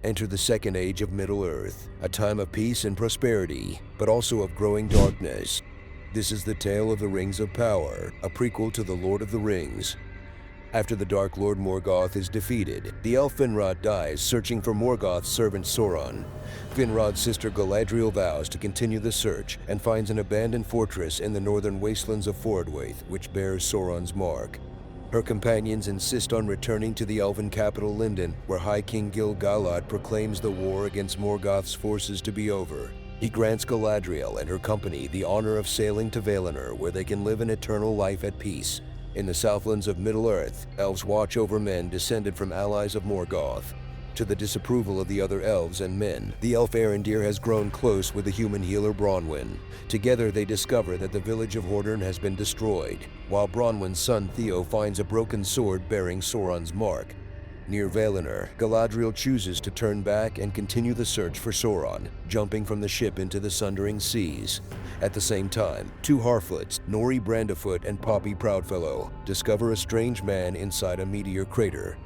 enter the Second Age of Middle-earth, a time of peace and prosperity, but also of growing darkness. This is the tale of the Rings of Power, a prequel to The Lord of the Rings. After the Dark Lord Morgoth is defeated, the elf Finrod dies searching for Morgoth's servant Sauron. Finrod's sister Galadriel vows to continue the search and finds an abandoned fortress in the northern wastelands of Forodwaith, which bears Sauron's mark. Her companions insist on returning to the elven capital Lindon, where High King Gil-galad proclaims the war against Morgoth's forces to be over. He grants Galadriel and her company the honor of sailing to Valinor, where they can live an eternal life at peace. In the Southlands of Middle-earth, elves watch over men descended from allies of Morgoth. To the disapproval of the other elves and men, the elf Arondir has grown close with the human healer Bronwyn. Together they discover that the village of Hordern has been destroyed, while Bronwyn's son Theo finds a broken sword bearing Sauron's mark. Near Valinor, Galadriel chooses to turn back and continue the search for Sauron, jumping from the ship into the sundering seas. At the same time, two Harfoots, Nori Brandifoot and Poppy Proudfellow, discover a strange man inside a meteor crater.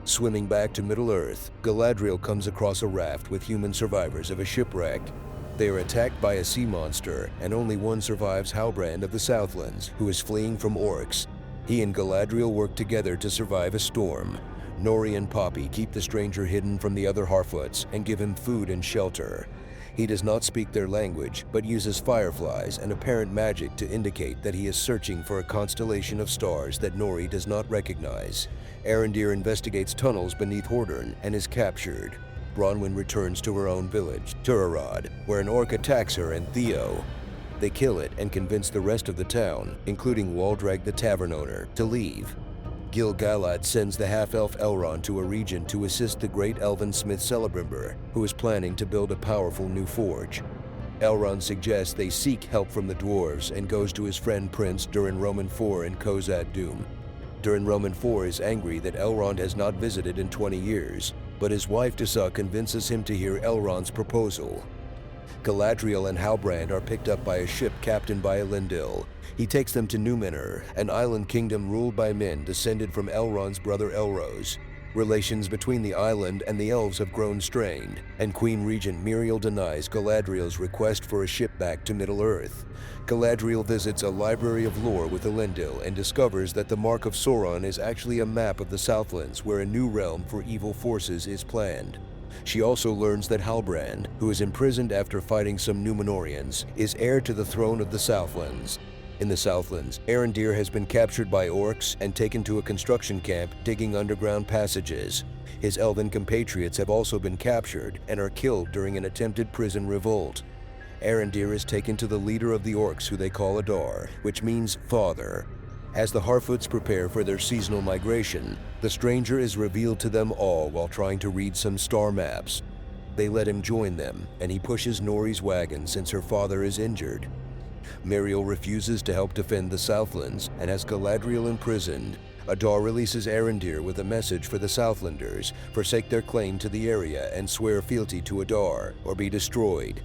Swimming back to Middle-earth, Galadriel comes across a raft with human survivors of a shipwreck. They are attacked by a sea monster, and only one survives, Halbrand of the Southlands, who is fleeing from orcs. He and Galadriel work together to survive a storm. Nori and Poppy keep the stranger hidden from the other Harfoots and give him food and shelter. He does not speak their language, but uses fireflies and apparent magic to indicate that he is searching for a constellation of stars that Nori does not recognize. Arondir investigates tunnels beneath Hordern and is captured. Bronwyn returns to her own village, Turarad, where an orc attacks her and Theo. They kill it and convince the rest of the town, including Waldreg the tavern owner, to leave. Gil-galad sends the half-elf Elrond to a region to assist the great elven smith Celebrimbor, who is planning to build a powerful new forge. Elrond suggests they seek help from the dwarves and goes to his friend Prince Durin-Roman IV in Khozad Dûm. Durin-Roman IV is angry that Elrond has not visited in 20 years, but his wife Disa convinces him to hear Elrond's proposal. Galadriel and Halbrand are picked up by a ship captained by Elendil. He takes them to Numenor, an island kingdom ruled by men descended from Elrond's brother Elros. Relations between the island and the elves have grown strained, and Queen Regent Miriel denies Galadriel's request for a ship back to Middle-earth. Galadriel visits a library of lore with Elendil and discovers that the Mark of Sauron is actually a map of the Southlands where a new realm for evil forces is planned. She also learns that Halbrand, who is imprisoned after fighting some Númenóreans, is heir to the throne of the Southlands. In the Southlands, Arondir has been captured by orcs and taken to a construction camp digging underground passages. His elven compatriots have also been captured and are killed during an attempted prison revolt. Arondir is taken to the leader of the orcs, who they call Adar, which means father. As the Harfoots prepare for their seasonal migration, the stranger is revealed to them all while trying to read some star maps. They let him join them, and he pushes Nori's wagon since her father is injured. Miriel refuses to help defend the Southlands and has Galadriel imprisoned. Adar releases Arondir with a message for the Southlanders: forsake their claim to the area and swear fealty to Adar, or be destroyed.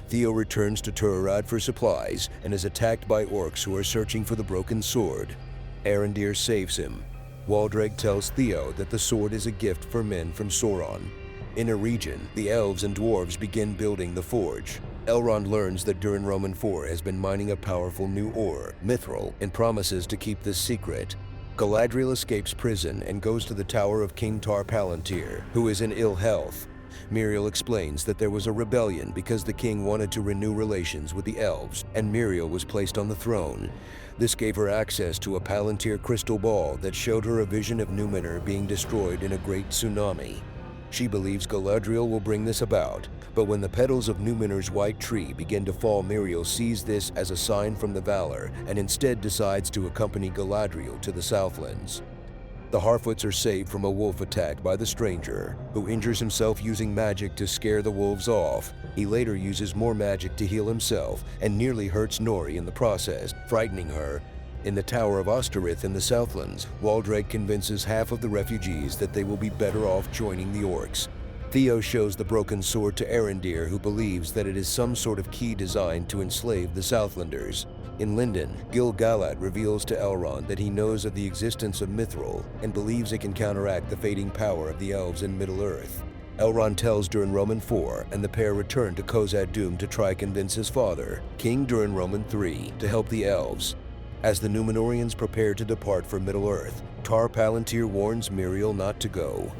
Theo returns to Turarad for supplies and is attacked by orcs who are searching for the broken sword. Arondir saves him. Waldreg tells Theo that the sword is a gift for men from Sauron. In a region, the elves and dwarves begin building the forge. Elrond learns that Durin-Roman IV has been mining a powerful new ore, mithril, and promises to keep this secret. Galadriel escapes prison and goes to the tower of King Tar-Palantir, who is in ill health. Miriel explains that there was a rebellion because the king wanted to renew relations with the elves, and Miriel was placed on the throne. This gave her access to a Palantir crystal ball that showed her a vision of Numenor being destroyed in a great tsunami. She believes Galadriel will bring this about, but when the petals of Numenor's white tree begin to fall, Miriel sees this as a sign from the Valar and instead decides to accompany Galadriel to the Southlands. The Harfoots are saved from a wolf attack by the stranger, who injures himself using magic to scare the wolves off. He later uses more magic to heal himself and nearly hurts Nori in the process, frightening her. In the Tower of Ostirith in the Southlands, Waldreg convinces half of the refugees that they will be better off joining the orcs. Theo shows the broken sword to Arondir, who believes that it is some sort of key designed to enslave the Southlanders. In Lindon, Gil-galad reveals to Elrond that he knows of the existence of mithril and believes it can counteract the fading power of the elves in Middle-earth. Elrond tells Durin-Roman IV, and the pair return to Khazad-dûm to try convince his father, King Durin-Roman III, to help the Elves. As the Númenóreans prepare to depart for Middle-earth, Tar Palantir warns Miriel not to go.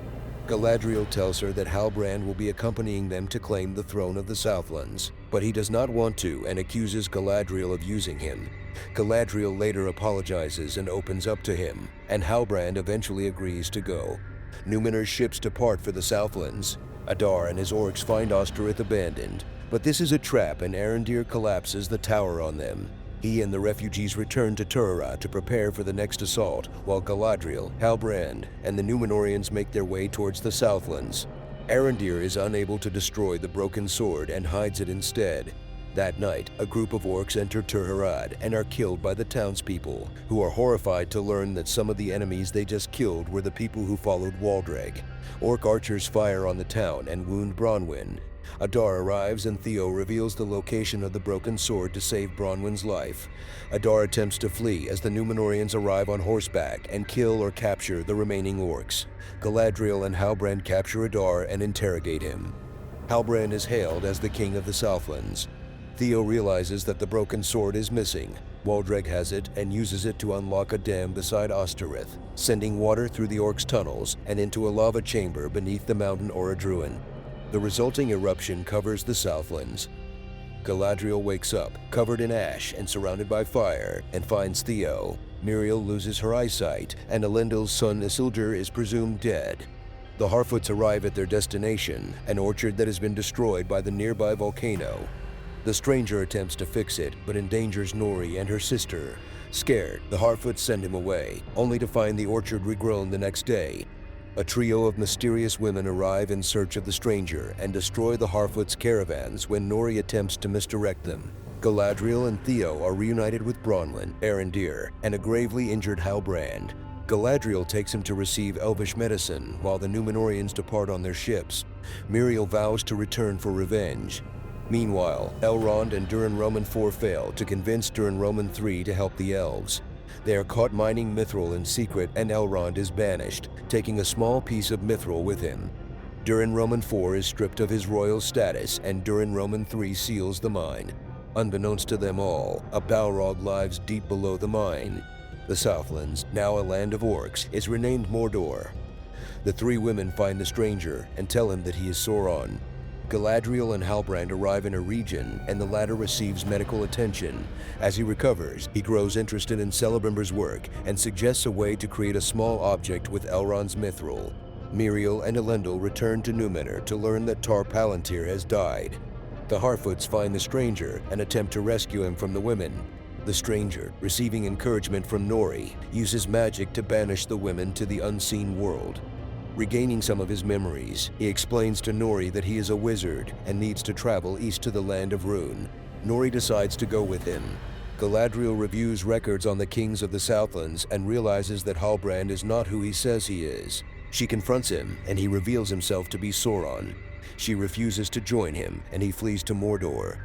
Galadriel tells her that Halbrand will be accompanying them to claim the throne of the Southlands, but he does not want to and accuses Galadriel of using him. Galadriel later apologizes and opens up to him, and Halbrand eventually agrees to go. Númenor's ships depart for the Southlands. Adar and his orcs find Ostirith abandoned, but this is a trap and Arondir collapses the tower on them. He and the refugees return to Turara to prepare for the next assault, while Galadriel, Halbrand, and the Númenóreans make their way towards the Southlands. Arondir is unable to destroy the broken sword and hides it instead. That night, a group of orcs enter Turharad and are killed by the townspeople, who are horrified to learn that some of the enemies they just killed were the people who followed Waldreg. Orc archers fire on the town and wound Bronwyn. Adar arrives and Theo reveals the location of the broken sword to save Bronwyn's life. Adar attempts to flee as the Númenóreans arrive on horseback and kill or capture the remaining orcs. Galadriel and Halbrand capture Adar and interrogate him. Halbrand is hailed as the king of the Southlands. Theo realizes that the broken sword is missing. Waldreg has it and uses it to unlock a dam beside Ostirith, sending water through the orcs' tunnels and into a lava chamber beneath the mountain Orodruin. The resulting eruption covers the Southlands. Galadriel wakes up, covered in ash and surrounded by fire, and finds Theo. Miriel loses her eyesight, and Elendil's son Isildur is presumed dead. The Harfoots arrive at their destination, an orchard that has been destroyed by the nearby volcano. The stranger attempts to fix it, but endangers Nori and her sister. Scared, the Harfoots send him away, only to find the orchard regrown the next day. A trio of mysterious women arrive in search of the stranger and destroy the Harfoots' caravans when Nori attempts to misdirect them. Galadriel and Theo are reunited with Bronwyn, Arondir, and a gravely injured Halbrand. Galadriel takes him to receive Elvish medicine while the Númenóreans depart on their ships. Miriel vows to return for revenge. Meanwhile, Elrond and Durin-Roman IV fail to convince Durin-Roman III to help the Elves. They are caught mining mithril in secret and Elrond is banished, taking a small piece of mithril with him. Durin-Roman IV is stripped of his royal status and Durin-Roman III seals the mine. Unbeknownst to them all, a Balrog lies deep below the mine. The Southlands, now a land of orcs, is renamed Mordor. The three women find the stranger and tell him that he is Sauron. Galadriel and Halbrand arrive in a region, and the latter receives medical attention. As he recovers, he grows interested in Celebrimbor's work and suggests a way to create a small object with Elrond's mithril. Miriel and Elendil return to Númenor to learn that Tar Palantir has died. The Harfoots find the stranger and attempt to rescue him from the women. The stranger, receiving encouragement from Nori, uses magic to banish the women to the unseen world. Regaining some of his memories, he explains to Nori that he is a wizard and needs to travel east to the land of Rhûn. Nori decides to go with him. Galadriel reviews records on the kings of the Southlands and realizes that Halbrand is not who he says he is. She confronts him, and he reveals himself to be Sauron. She refuses to join him, and he flees to Mordor.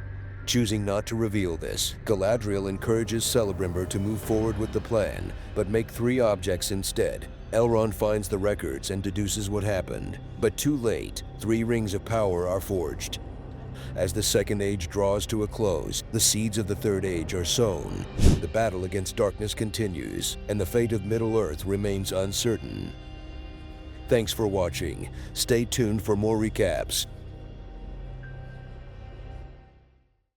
Choosing not to reveal this, Galadriel encourages Celebrimbor to move forward with the plan, but make 3 objects instead. Elrond finds the records and deduces what happened, but too late, 3 rings of power are forged. As the Second Age draws to a close, the seeds of the Third Age are sown. The battle against darkness continues, and the fate of Middle-earth remains uncertain. Thanks for watching. Stay tuned for more recaps.